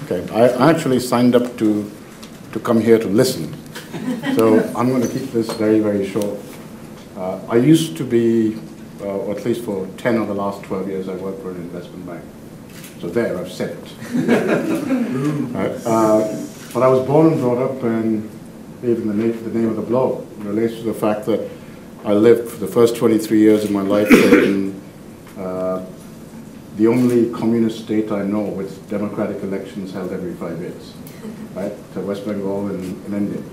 Okay, I actually signed up to come here to listen. So I'm going to keep this very, very short. I used to be, or at least for 10 of the last 12 years, I worked for an investment bank. So there, I've said it. But I was born and brought up, and even the name of the blog relates to the fact that I lived for the first 23 years of my life in the only communist state I know with democratic elections held every 5 years, right? So West Bengal in India.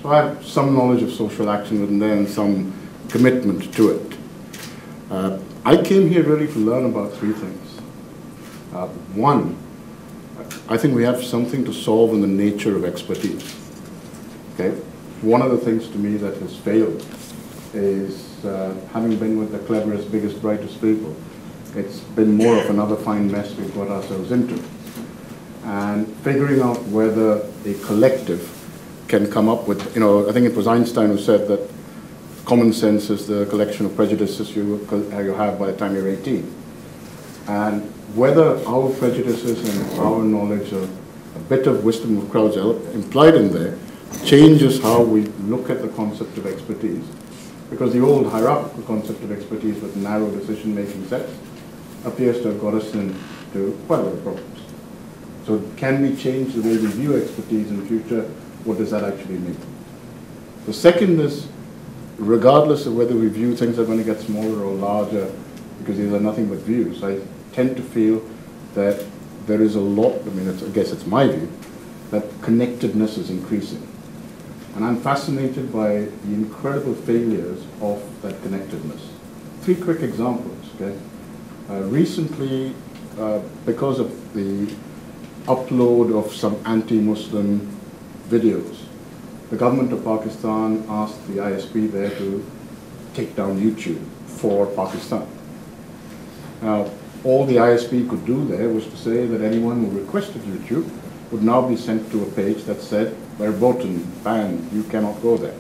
So I have some knowledge of social action within there and some commitment to it. I came here really to learn about three things. One, I think we have something to solve in the nature of expertise. Okay? One of the things to me that has failed is having been with the cleverest, biggest, brightest people, it's been more of another fine mess we've got ourselves into. And figuring out whether a collective can come up with, I think it was Einstein who said that common sense is the collection of prejudices you have by the time you're 18. And whether our prejudices and our knowledge of a bit of wisdom of crowds implied in there changes how we look at the concept of expertise. Because the old hierarchical concept of expertise with narrow decision-making sets appears to have got us into quite a lot of problems. So can we change the way we view expertise in the future? What does that actually mean? The second is, regardless of whether we view things are going to get smaller or larger, because these are nothing but views, I tend to feel that there is a lot, I guess it's my view, that connectedness is increasing. And I'm fascinated by the incredible failures of that connectedness. Three quick examples, okay? Recently, because of the upload of some anti-Muslim videos, the government of Pakistan asked the ISP there to take down YouTube for Pakistan. Now, all the ISP could do there was to say that anyone who requested YouTube would now be sent to a page that said, verboten, banned, you cannot go there.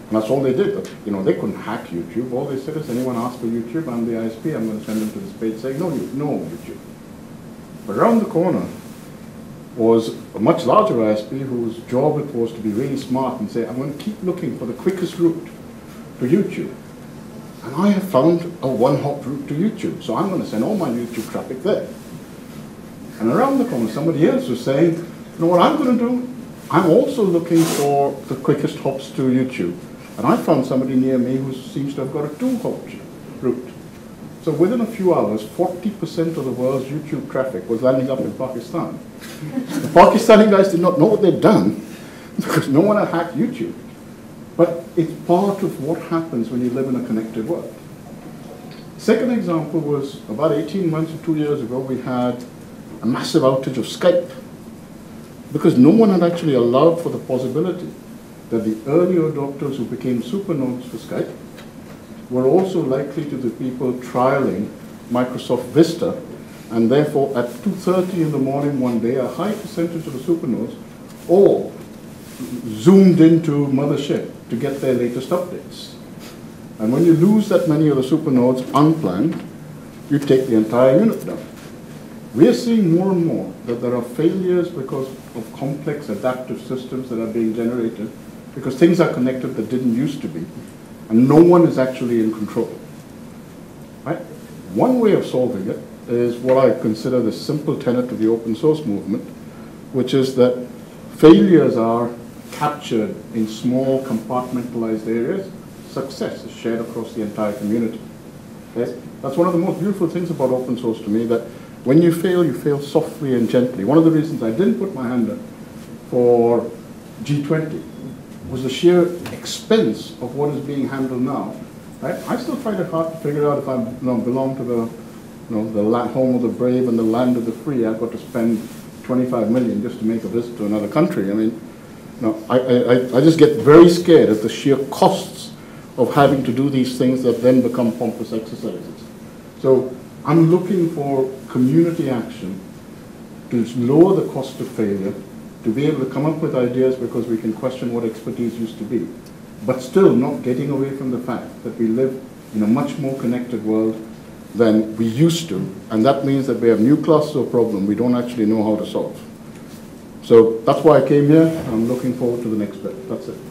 And that's all they did. They couldn't hack YouTube. All they said is, anyone asks for YouTube, I'm the ISP, I'm going to send them to this page saying, no YouTube. But around the corner was a much larger ISP whose job it was to be really smart and say, I'm going to keep looking for the quickest route to YouTube. And I have found a one-hop route to YouTube, so I'm going to send all my YouTube traffic there. And around the corner, somebody else was saying, you know what I'm going to do? I'm also looking for the quickest hops to YouTube. And I found somebody near me who seems to have got a two-hop route. So within a few hours, 40% of the world's YouTube traffic was landing up in Pakistan. The Pakistani guys did not know what they'd done because no one had hacked YouTube. But it's part of what happens when you live in a connected world. Second example was about 18 months or 2 years ago, we had a massive outage of Skype because no one had actually allowed for the possibility that the early adopters who became supernodes for Skype were also likely to be people trialing Microsoft Vista, and therefore at 2:30 in the morning one day, a high percentage of the supernodes all zoomed into Mothership to get their latest updates. And when you lose that many of the supernodes unplanned, you take the entire unit down. We are seeing more and more that there are failures because of complex adaptive systems that are being generated because things are connected that didn't used to be, and no one is actually in control. Right? One way of solving it is what I consider the simple tenet of the open source movement, which is that failures are captured in small compartmentalized areas. Success is shared across the entire community. Okay? That's one of the most beautiful things about open source to me, that when you fail softly and gently. One of the reasons I didn't put my hand up for G20 was the sheer expense of what is being handled now. Right? I still find it hard to figure out if I belong to the home of the brave and the land of the free. I've got to spend 25 million just to make a visit to another country. I just get very scared at the sheer costs of having to do these things that then become pompous exercises. So I'm looking for community action to lower the cost of failure, to be able to come up with ideas because we can question what expertise used to be, but still not getting away from the fact that we live in a much more connected world than we used to, and that means that we have new clusters of problem we don't actually know how to solve. So that's why I came here. I'm looking forward to the next bit. That's it.